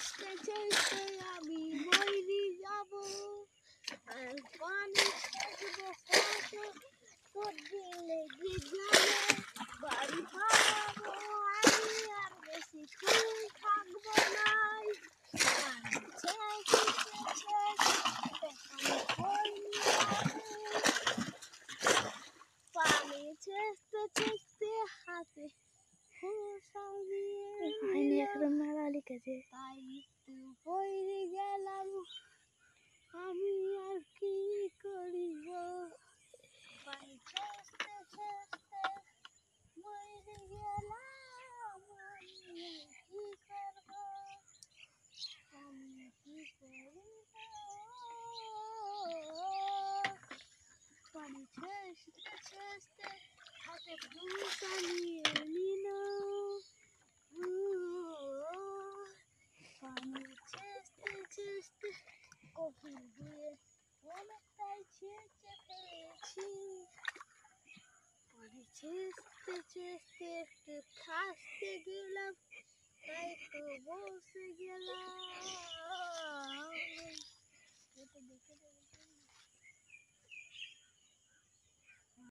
চেষ্টা চেষ্টা আমি মরি যাব আর পানি থাকবো লেগে যাবে বাড়ি পাবো আমি আর বেশি ফুল থাকবো নাই পানি চেষ্টা চেষ্টা হাতে তাই একটু পড়ে গেলাম আমি আর কি করিব পানি চেষ্টা চেষ্টা মরে গেলাম আমি আর কি করব আমি কি করিব পানি চেষ্টা চেষ্টা হাতে ফুল টানিয়ে নিল পানি চেষ্টা চেষ্টা কফি দিয়ে অনেকটাই ছেঁচে ফেলেছি পানি চেষ্টা চেষ্টা একটু খাসতে গেলাম তাই তো বসে গেলাম